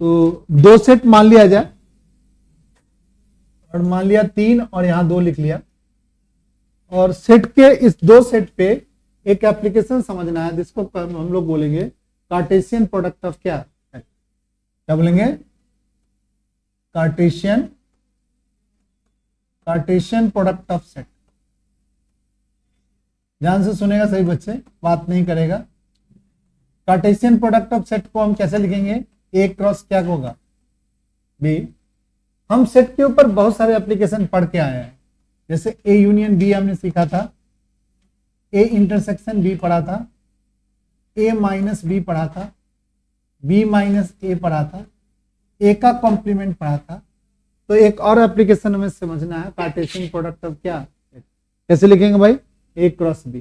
तो दो सेट मान लिया जाए, और मान लिया 3 और यहां 2 लिख लिया, और सेट के इस दो सेट पे एक एप्लीकेशन समझना है जिसको हम लोग बोलेंगे कार्टेशियन प्रोडक्ट ऑफ क्या बोलेंगे, कार्टेशियन प्रोडक्ट ऑफ सेट। ध्यान से सुनेगा सही बच्चे, बात नहीं करेगा। कार्टेशियन प्रोडक्ट ऑफ सेट को हम कैसे लिखेंगे, ए क्रॉस क्या होगा, बी। हम सेट के ऊपर बहुत सारे एप्लीकेशन पढ़ के आए हैं, जैसे ए यूनियन बी हमने सीखा था, ए इंटरसेक्शन बी पढ़ा था, ए माइनस बी पढ़ा था, बी माइनस ए पढ़ा था, ए का कॉम्प्लीमेंट पढ़ा था। तो एक और एप्लीकेशन हमें समझना है, कार्टेशियन प्रोडक्ट ऑफ क्या, कैसे लिखेंगे भाई, ए क्रॉस बी।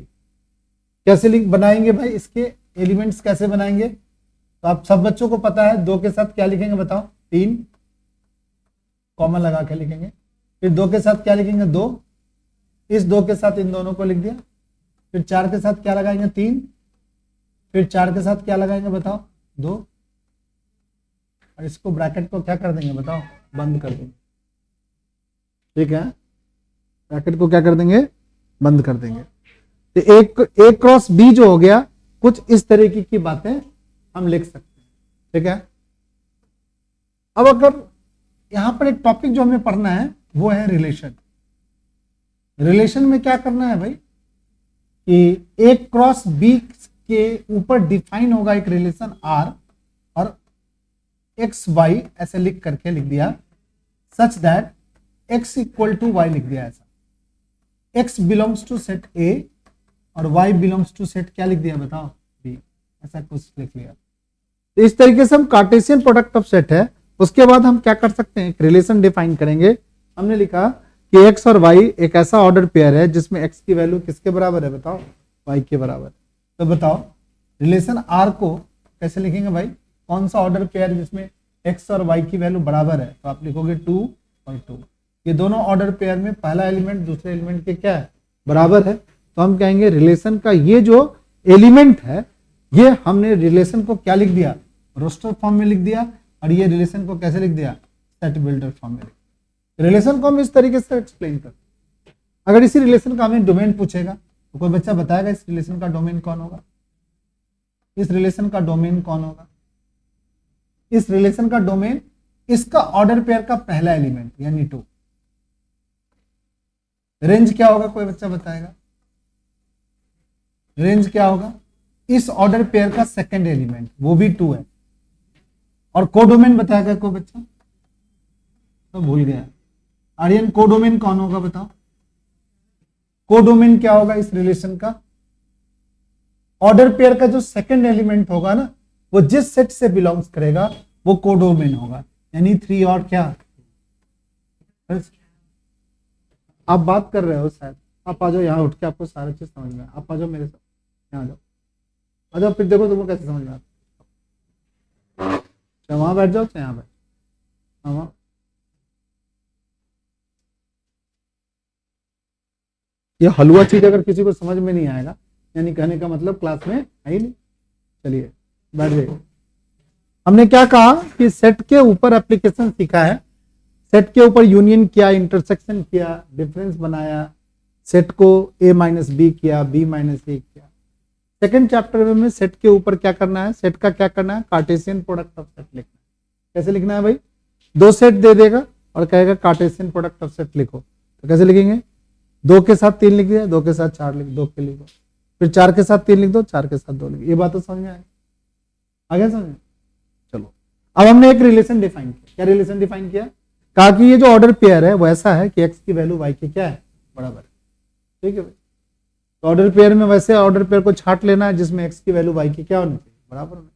कैसे बनाएंगे भाई, इसके एलिमेंट्स कैसे बनाएंगे, तो आप सब बच्चों को पता है, 2 के साथ क्या लिखेंगे बताओ, 3 कॉमन लगा के लिखेंगे, फिर 2 के साथ क्या लिखेंगे, 2, इस 2 के साथ इन दोनों को लिख दिया, फिर 4 के साथ क्या लगाएंगे, 3, फिर 4 के साथ क्या लगाएंगे बताओ, 2, और इसको ब्रैकेट को क्या कर देंगे बताओ, बंद कर देंगे। ठीक है, ब्रैकेट को क्या कर देंगे, बंद कर देंगे। तो ए क्रॉस बी जो हो गया, कुछ इस तरीके की बातें हम लिख सकते हैं। ठीक है, अब अगर यहां पर एक टॉपिक जो हमें पढ़ना है वो है रिलेशन। रिलेशन में क्या करना है भाई, कि ए क्रॉस बी के ऊपर डिफाइन होगा एक रिलेशन आर, और एक्स वाई ऐसे लिख करके लिख दिया, such that x equal to y लिख दिया ऐसा, x belongs to set A और वाई बिलोंग्स टू सेट क्या लिख दिया बताओ, बी, ऐसा कुछ लिख लिया। तो इस तरीके से हम कार्टेशियन प्रोडक्ट ऑफ सेट है। उसके बाद हम क्या कर सकते हैं, एक रिलेशन डिफाइन करेंगे। हमने लिखा कि एक्स और वाई एक ऐसा ऑर्डर पेयर है जिसमें एक्स की वैल्यू किसके बराबर है बताओ, वाई के बराबर। तो बताओ रिलेशन आर को कैसे लिखेंगे भाई, कौन सा ऑर्डर पेयर जिसमें एक्स और वाई की वैल्यू बराबर है, तो आप लिखोगे 2 और 2। ये दोनों ऑर्डर पेयर में पहला एलिमेंट दूसरे एलिमेंट के क्या है, बराबर है। तो हम कहेंगे रिलेशन का ये जो एलिमेंट है, ये हमने रिलेशन को क्या लिख दिया, रोस्टर फॉर्म में लिख दिया, और ये रिलेशन को कैसे लिख दिया, सेट बिल्डर फॉर्म में। रिलेशन को हम इस तरीके से एक्सप्लेन करते हैं। अगर इसी रिलेशन का हमें डोमेन पूछेगा तो कोई बच्चा बताएगा इस रिलेशन का डोमेन कौन होगा, इस रिलेशन का डोमेन कौन होगा, इस रिलेशन का डोमेन इसका ऑर्डर पेयर का पहला एलिमेंट यानी 2। रेंज क्या होगा, कोई बच्चा बताएगा, रेंज क्या होगा, इस ऑर्डर पेयर का सेकंड एलिमेंट वो भी 2 है। और कोडोमेन बताएगा कोई बच्चा, तो भूल गया। आर्यन कोडोमेन कौन होगा बताओ, कोडोमेन क्या होगा इस रिलेशन का, ऑर्डर पेयर का जो सेकंड एलिमेंट होगा ना, वो जिस सेट से बिलोंग्स करेगा वो कोडोमेन होगा, यानी 3 और क्या। आप बात कर रहे हो शायद, आप आ जाओ यहाँ उठ के, आपको सारा चीज समझ में, आप आ जाओ मेरे साथ, यहाँ आ जाओ, फिर देखो तुमको कैसे समझ में आता। वहां बैठ जाओ, यहाँ बैठ, हाँ। ये हलवा चीज अगर किसी को समझ में नहीं आएगा, यानी कहने का मतलब क्लास में है ही नहीं। चलिए बैठ जाइए। हमने क्या कहा कि सेट के ऊपर एप्लीकेशन सीखा है, सेट के ऊपर यूनियन किया, इंटरसेक्शन किया, डिफरेंस बनाया, सेट को ए माइनस बी किया, बी माइनस ए किया। सेकंड चैप्टर में सेट के ऊपर क्या करना है, सेट का क्या करना है, कार्टेशियन प्रोडक्ट ऑफ सेट लिखना है। कैसे लिखना है भाई, 2 सेट दे देगा और कहेगा कार्टेशियन प्रोडक्ट ऑफ सेट लिखो, तो कैसे लिखेंगे, 2 के साथ 3 लिख दिया, 2 के साथ 4 लिख, 2 के लिखो, फिर 4 के साथ 3 लिख दो, 4 के साथ 2 लिख। ये बात तो समझ में आगे समझ में। चलो अब हमने एक रिलेशन डिफाइन किया। क्या रिलेशन डिफाइन किया, कहा कि ये जो ऑर्डर पेयर है वो ऐसा है कि एक्स की वैल्यू वाई के क्या है, बराबर है। ठीक है भाई, तो ऑर्डर पेयर में वैसे ऑर्डर पेयर को छांट लेना है जिसमें एक्स की वैल्यू वाई की क्या होनी चाहिए, बराबर होनी,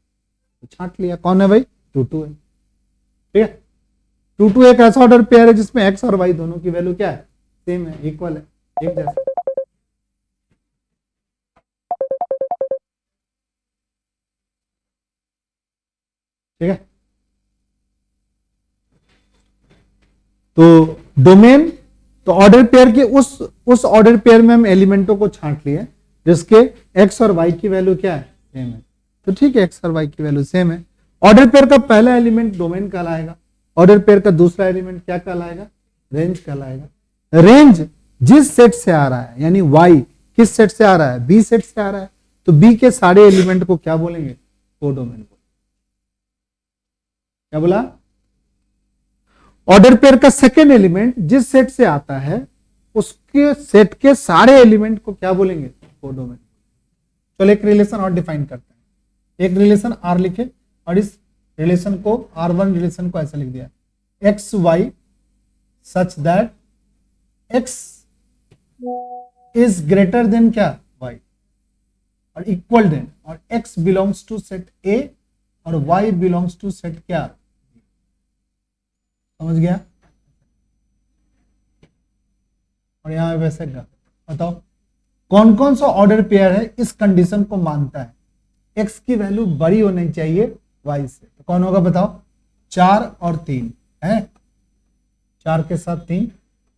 तो छांट लिया। कौन है भाई, 2 2 है। ठीक है, 2 2 एक ऐसा ऑर्डर पेयर है जिसमें एक्स और वाई दोनों की वैल्यू क्या है, सेम है, इक्वल है, एक जैसा। ठीक है, तो डोमेन, तो ऑर्डर पेयर के उस ऑर्डर पेयर में हम एलिमेंटों को छांट लिए जिसके एक्स और वाई की वैल्यू क्या है, सेम है। तो ठीक है, एक्स और वाई की वैल्यू सेम है। ऑर्डर पेयर का पहला एलिमेंट डोमेन कहलाएगा, ऑर्डर पेयर का दूसरा एलिमेंट क्या कहलाएगा, रेंज कहलाएगा। रेंज जिस सेट से आ रहा है, यानी y किस सेट से आ रहा है, बी सेट से आ रहा है, तो बी के सारे एलिमेंट को क्या बोलेंगे, कोडोमेन। क्या बोला, ऑर्डर पेयर का सेकेंड एलिमेंट जिस सेट से आता है उसके सेट के सारे एलिमेंट को क्या बोलेंगे, कोडोमेन। चलो एक रिलेशन और डिफाइन करते हैं, एक रिलेशन आर लिखे और इस रिलेशन को R1 रिलेशन को ऐसा लिख दिया, x y such that x is greater than क्या, वाई, और इक्वल देन, और x belongs to set A और वाई बिलोंग्स टू सेट क्या, समझ गया। और यहां वैसे बताओ कौन कौन सा ऑर्डर पेयर है इस कंडीशन को मानता है, एक्स की वैल्यू बड़ी होनी चाहिए वाई से, तो कौन होगा बताओ, 4 और 3 है, 4 के साथ 3,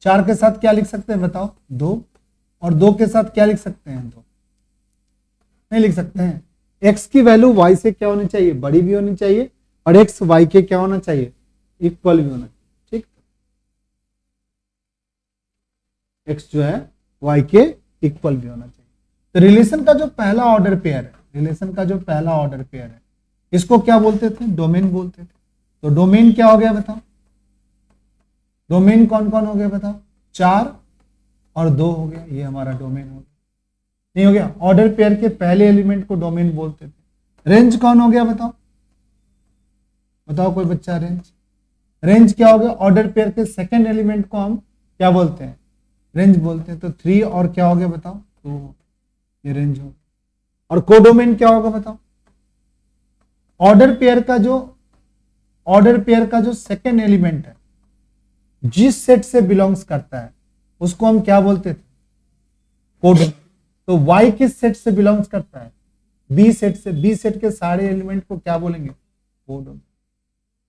4 के साथ क्या लिख सकते हैं बताओ, 2, और 2 के साथ क्या लिख सकते हैं, 2 नहीं लिख सकते हैं। एक्स की वैल्यू वाई से क्या होनी चाहिए, बड़ी भी होनी चाहिए, और एक्स वाई के क्या होना चाहिए, इक्वल भी होना चाहिए, ठीक। एक्स जो है वाई के इक्वल भी होना चाहिए। तो रिलेशन का जो पहला ऑर्डर पेयर है, रिलेशन का जो पहला ऑर्डर पेयर है इसको क्या बोलते थे, डोमेन बोलते थे। तो डोमेन क्या हो गया बताओ, डोमेन कौन कौन हो गया बताओ, 4 और 2 हो गया, ये हमारा डोमेन हो गया, नहीं हो गया। ऑर्डर पेयर के पहले एलिमेंट को डोमेन बोलते थे। रेंज कौन हो गया बताओ, बताओ कोई बच्चा, रेंज, रेंज क्या हो गया, ऑर्डर पेयर के सेकेंड एलिमेंट को हम क्या बोलते हैं, रेंज बोलते हैं। तो 3 और क्या हो गया बताओ, 2, ये रेंज हो। और कोडोमेन क्या होगा बताओ, ऑर्डर पेयर का जो सेकेंड एलिमेंट है जिस सेट से बिलोंग्स करता है उसको हम क्या बोलते थे, कोडोमेन। तो y किस सेट से बिलोंग्स करता है, बी सेट से, बी सेट के सारे एलिमेंट को क्या बोलेंगे, कोडोमेन।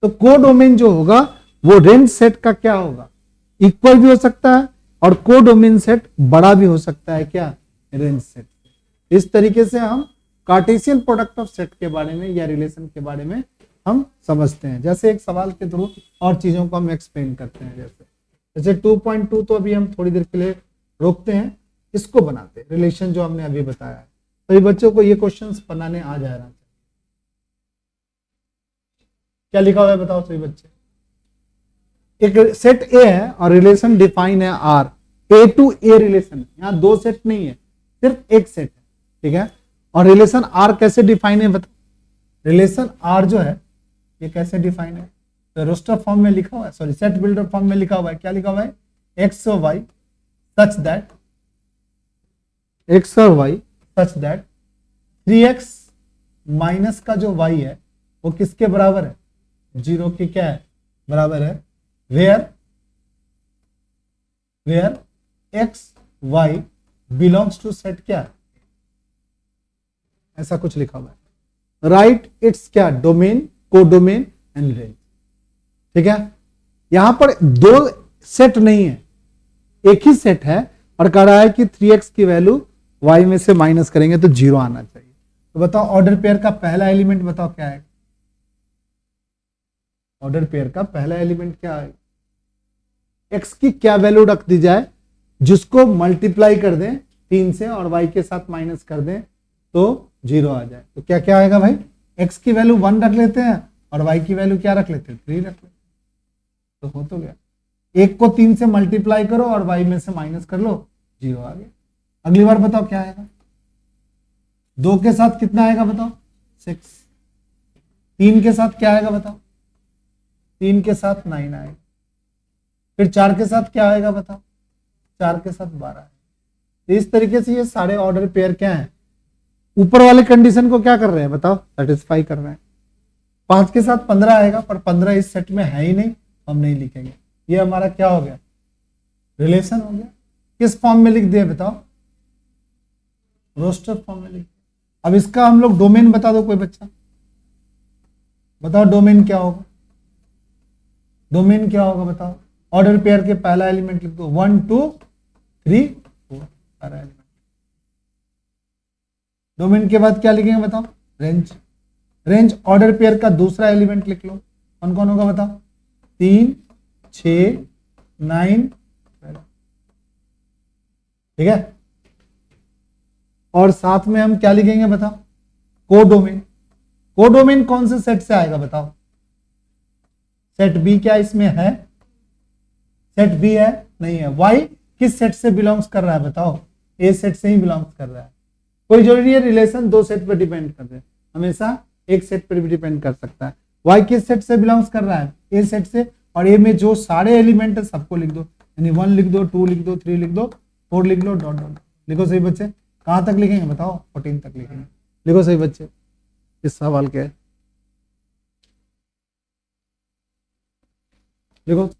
तो कोडोमेन जो होगा वो रेंज सेट का क्या होगा, इक्वल भी हो सकता है, और कोडोमेन सेट बड़ा भी हो सकता है क्या, रेंज सेट। इस तरीके से हम कार्टेशियन प्रोडक्ट ऑफ सेट के बारे में या रिलेशन के बारे में हम समझते हैं। जैसे एक सवाल के थ्रू और चीजों को हम एक्सप्लेन करते हैं, जैसे 2.2 तो अभी हम थोड़ी देर के लिए रोकते हैं, इसको बनाते हैं, रिलेशन जो हमने अभी बताया है। तो ये बच्चों को ये क्वेश्चंस बनाने आ जा रहा है। क्या लिखा हुआ है बताओ सभी बच्चे, एक सेट ए है और रिलेशन डिफाइन है R, A to A relation, यहाँ 2 सेट नहीं है, सिर्फ एक सेट है, ठीक है। और रिलेशन आर कैसे डिफाइन है बताओ, रिलेशन आर जो है ये कैसे डिफाइन है, तो रोस्टर फॉर्म में लिखा हुआ है, सॉरी सेट बिल्डर फॉर्म में लिखा हुआ है। क्या लिखा हुआ है, एक्स और वाई सच दैट, एक्स और y such that 3x minus का जो y है वो किसके बराबर है, 0 के क्या है, बराबर है। Where x y belongs to set क्या, ऐसा कुछ लिखा हुआ है। राइट इट्स क्या, डोमेन, कोडोमेन एंड रेंज, ठीक है। यहां पर 2 सेट नहीं है, एक ही सेट है, और कह रहा है कि 3x की वैल्यू y में से माइनस करेंगे तो 0 आना चाहिए। तो बताओ ऑर्डर पेयर का पहला एलिमेंट बताओ क्या है, ऑर्डर पेयर का पहला एलिमेंट क्या है, x की क्या वैल्यू रख दी जाए जिसको मल्टीप्लाई कर दें 3 से और y के साथ माइनस कर दें तो 0 आ जाए। तो क्या क्या आएगा भाई, x की वैल्यू 1 रख लेते हैं और y की वैल्यू क्या रख लेते हैं, 3 रख लेते हैं, तो हो तो गया। 1 को 3 से मल्टीप्लाई करो और y में से माइनस कर लो, 0 आ गया। अगली बार बताओ क्या आएगा, 2 के साथ कितना आएगा बताओ, 6, 3 के साथ क्या आएगा बताओ, 3 के साथ 9 आएगा, फिर 4 के साथ क्या आएगा बताओ, 4 के साथ 12 आएगा। तो इस तरीके से ये सारे ऑर्डर पेयर क्या है, ऊपर वाले कंडीशन को क्या कर रहे हैं बताओ, सेटिस्फाई कर रहे हैं। 5 के साथ 15 आएगा, पर 15 इस सेट में है ही नहीं, हम नहीं लिखेंगे। ये हमारा क्या हो गया, रिलेशन हो गया। किस फॉर्म में लिख दिए बताओ, रोस्टर फॉर्म में लिख। अब इसका हम लोग डोमेन बता दो कोई बच्चा, बताओ डोमेन क्या होगा, डोमेन क्या होगा बताओ। ऑर्डर पेयर के पहला एलिमेंट लिख दो, 1 2 3 4 सारा एलिमेंट। डोमेन के बाद क्या लिखेंगे बताओ, रेंज। रेंज ऑर्डर पेयर का दूसरा एलिमेंट लिख लो, कौन कौन होगा बताओ, 3, 6, 9, ठीक है। और साथ में हम क्या लिखेंगे बताओ, कोडोमेन। कोडोमेन कौन से सेट से आएगा बताओ, सेट बी क्या इसमें है, सेट बी है नहीं है। वाई किस सेट से बिलोंग्स कर रहा है बताओ, ए सेट से ही बिलोंग्स कर रहा है। कोई जरूरी है रिलेशन दो सेट पर डिपेंड कर रहे हैं, हमेशा एक सेट पर भी डिपेंड कर सकता है। वाई किस सेट से बिलोंग्स कर रहा है, ए सेट से, और ए में जो सारे एलिमेंट है सबको लिख दो, यानी 1 लिख दो, 2 लिख दो, 3 लिख दो, 4 लिख लो, डॉट डॉट लिखो। सही बच्चे, कहां तक लिखेंगे बताओ, 14 तक लिखेंगे। लिखो सही बच्चे, इस सवाल के लिखो।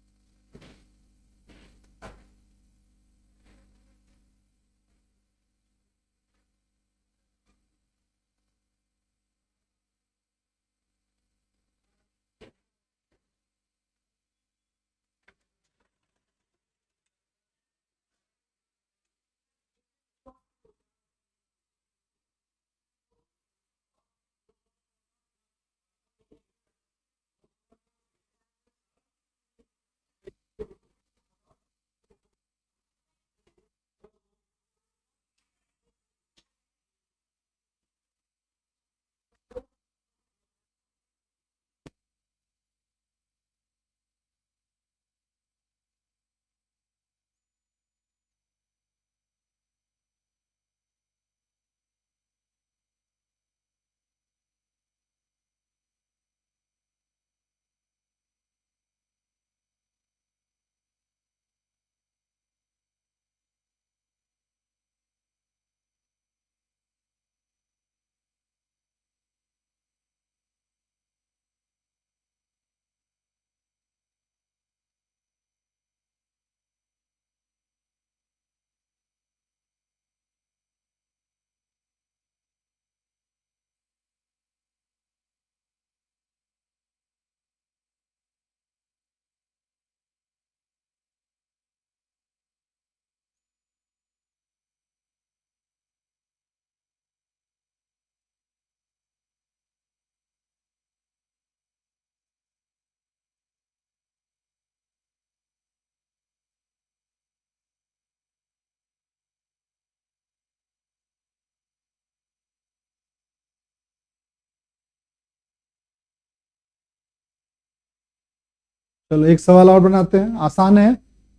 चलो एक सवाल और बनाते हैं, आसान है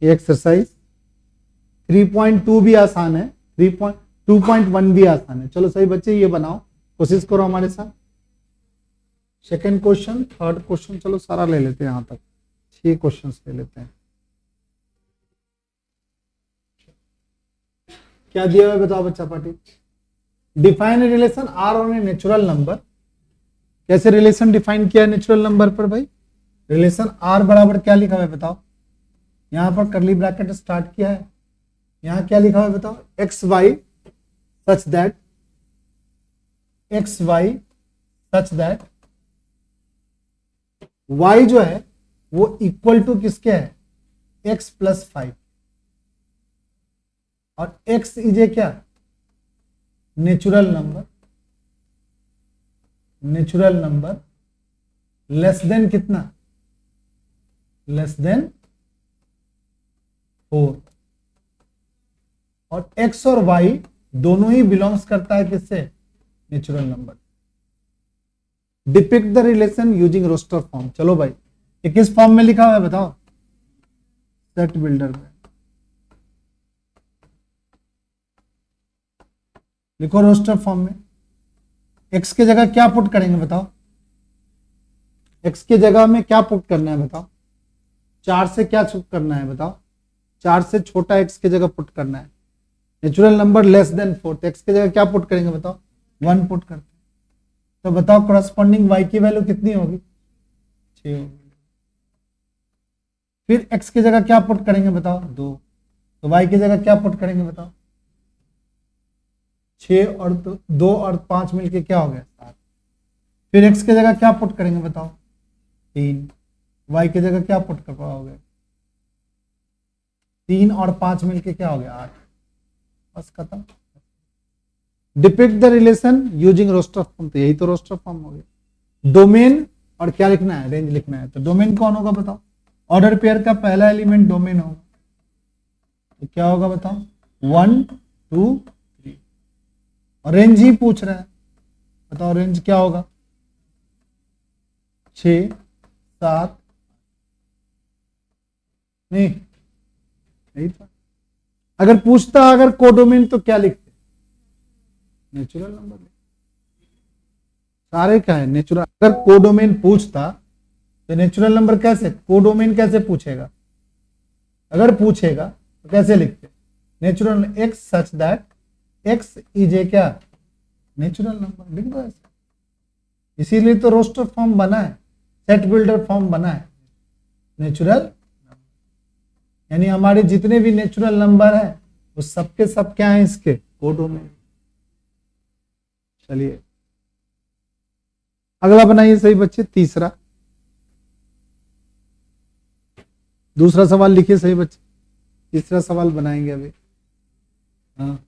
ये एक्सरसाइज। 3.2 भी आसान है, 3.2.1 भी आसान है। चलो सही बच्चे ये बनाओ, कोशिश करो हमारे साथ। सेकंड क्वेश्चन, थर्ड क्वेश्चन, चलो सारा ले लेते हैं, यहां तक 6 क्वेश्चन ले लेते हैं। क्या दिया हुआ है बताओ बच्चा party. Define relation R on a natural number. कैसे रिलेशन डिफाइन किया है नेचुरल नंबर पर भाई, रिलेशन आर बराबर क्या लिखा हुआ है बताओ, यहां पर करली ब्रैकेट स्टार्ट किया है, यहां क्या लिखा हुआ है बताओ, x y such that, x y such that y जो है वो इक्वल टू किसके है, एक्स प्लस 5, और एक्स इज ए क्या, natural number, natural number less than कितना, लेस देन 4, और x और y दोनों ही बिलोंग्स करता है किससे, natural number. Depict the relation using roster form. चलो भाई ये किस फॉर्म में लिखा हुआ है बताओ, सेट बिल्डर में लिखो, रोस्टर फॉर्म में। x के जगह क्या पुट करेंगे बताओ, x के जगह में क्या पुट करना है बताओ, 4 से क्या करना है बताओ, 4 से छोटा x की जगह पुट करना है, natural number less than 4, x की जगह क्या पुट करेंगे बताओ, 1 पुट करते हैं। तो बताओ करस्पॉन्डिंग y की वैल्यू कितनी होगी, 6 होगी। फिर x की जगह क्या पुट करेंगे बताओ, 2, तो y की जगह क्या पुट करेंगे बताओ, 6 और 2 और 5 मिलके क्या हो गया, 7। फिर x की जगह क्या पुट करेंगे बताओ, 3, y की जगह क्या पुट कर पाओगे, 3 और 5 मिलके क्या हो गया, 8। बस खत्म। Depict the relation using roster form, तो यही तो रोस्टर फॉर्म हो गया। डोमेन और क्या लिखना है, रेंज लिखना है। तो डोमेन कौन होगा बताओ, ऑर्डर पेयर का पहला एलिमेंट डोमेन होगा, तो क्या होगा बताओ, 1 2 3। और रेंज ही पूछ रहा है, बताओ रेंज क्या होगा, 6 7, नहीं था। अगर पूछता अगर कोडोमेन तो क्या लिखते, नेचुरल नंबर। सारे क्या है नेचुरल, अगर कोडोमेन पूछता तो नेचुरल नंबर कैसे, कोडोमेन कैसे पूछेगा, अगर पूछेगा तो कैसे लिखते, natural x such that x is a क्या, नेचुरल नंबर, लिख दो ऐसे। इसीलिए तो रोस्टर फॉर्म बना है, सेट बिल्डर फॉर्म बना है, नेचुरल, यानी हमारे जितने भी नेचुरल नंबर है वो सबके सब क्या है, इसके कोडोमेन। चलिए अगला बनाइए सही बच्चे, तीसरा, दूसरा सवाल लिखिए सही बच्चे, तीसरा सवाल बनाएंगे अभी। हाँ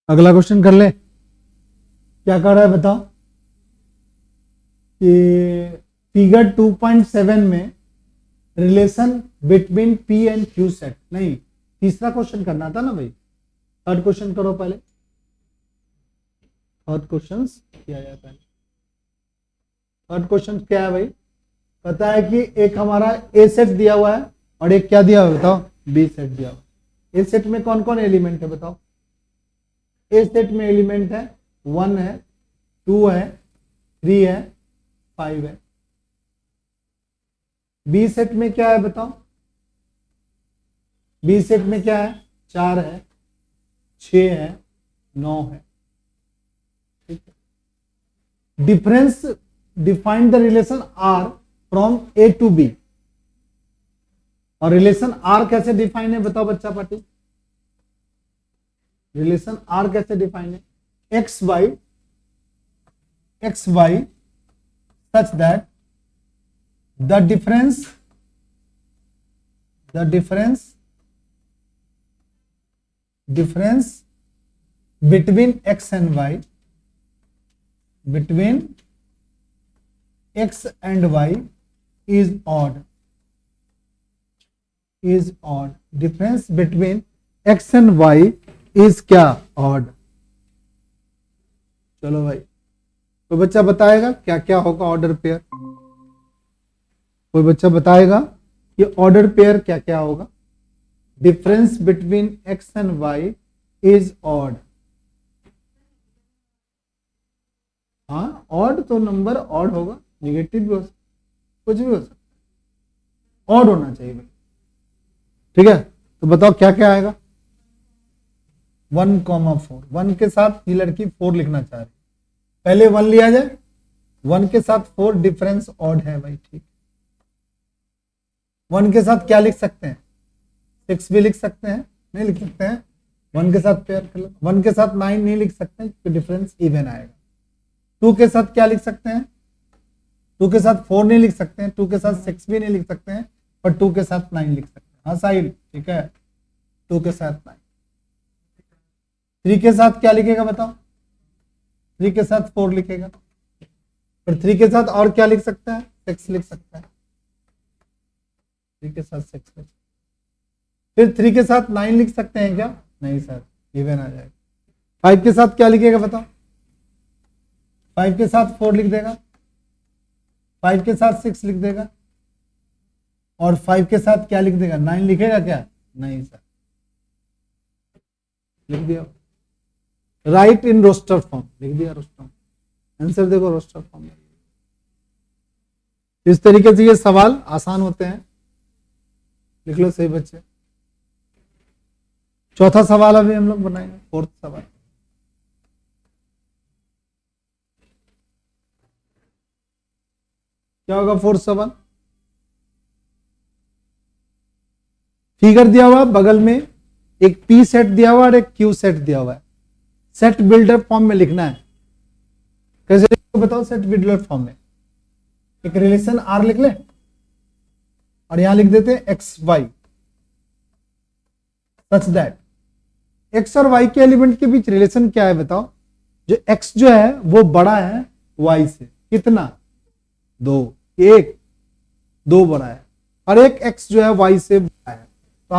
अगला क्वेश्चन कर ले, क्या कर रहा है बताओ, कि फिगर 2.7 में relation between P and Q set, नहीं तीसरा क्वेश्चन करना था ना भाई, थर्ड क्वेश्चन करो पहले, थर्ड क्वेश्चन किया जाए पहले। थर्ड क्वेश्चन क्या है भाई, पता है कि एक हमारा ए सेट दिया हुआ है और एक क्या दिया हुआ है बताओ, बी सेट दिया हुआ है। ए सेट में कौन कौन एलिमेंट है बताओ, ए सेट में एलिमेंट है 1 है, 2 है, 3 है, 5 है। बी सेट में क्या है बताओ, बी सेट में क्या है, 4 है, 6 है, 9 है, ठीक है। Difference, define the relation R from A to B, और रिलेशन आर कैसे डिफाइन है बताओ बच्चा पार्टी, रिलेशन आर कैसे डिफाइन है, x y such that the difference between x and y, is odd, difference between x and y is क्या, odd। चलो भाई, कोई बच्चा बताएगा क्या क्या होगा ऑर्डर पेयर, कोई बच्चा बताएगा कि ऑर्डर पेयर क्या क्या होगा, difference between x and y is odd. हाँ ऑड तो नंबर ऑड होगा, निगेटिव भी हो सकता, कुछ भी हो सकता, ऑड होना चाहिए भाई, ठीक है। तो बताओ क्या क्या आएगा, 1,4, 1 के साथ ये लड़की 4 लिखना चाह रही, पहले 1 लिया जाए, 1 के साथ 4 डिफरेंस ऑड है भाई, ठीक। 1 के साथ क्या लिख सकते हैं, 6 भी लिख सकते हैं, नहीं लिख सकते हैं, 1 के साथ पेयर कर लो। 1 के साथ 9 नहीं लिख सकते हैं, तो डिफरेंस इवन आएगा। 2 के साथ क्या लिख सकते हैं, 2 के साथ 4 नहीं लिख सकते हैं, 2 के साथ 6 भी नहीं लिख सकते हैं, पर 2 के साथ 9 लिख सकते हैं। हाँ साहिल ठीक है, 2 के साथ 9। 3 के साथ क्या लिखेगा बताओ, 3 के साथ 4 लिखेगा, फिर 3 के साथ और क्या लिख सकता है, 6 लिख सकता है, 3 के साथ 6 लिख सकता है। फिर 3 के साथ 9 लिख सकते हैं क्या, नहीं सर, इवन आ जाएगा। 5 के साथ क्या लिखेगा बताओ, 5 के साथ 4 लिख देगा, 5 के साथ 6 लिख देगा, और 5 के साथ क्या लिख देगा, 9 लिखेगा क्या, नहीं सर, लिख दिया। राइट इन रोस्टर फॉर्म, लिख दिया रोस्टर, आंसर देखो रोस्टर फॉर्म में। इस तरीके से ये सवाल आसान होते हैं, लिख लो सही बच्चे। चौथा सवाल अभी हम लोग बनाएंगे, फोर्थ सवाल। क्या होगा फोर्थ सवाल, फिगर दिया हुआ, बगल में एक पी सेट दिया हुआ और एक क्यू सेट दिया हुआ है, सेट बिल्डर फॉर्म में लिखना है। कैसे बताओ, सेट बिल्डर फॉर्म में एक रिलेशन आर लिख ले और यहां लिख देते हैं x y, such that x और वाई के एलिमेंट के बीच रिलेशन क्या है बताओ, जो एक्स जो है वो बड़ा है वाई से, कितना, 2, 1, 2 बड़ा है, और एक एक्स जो है वाई से बड़ा है,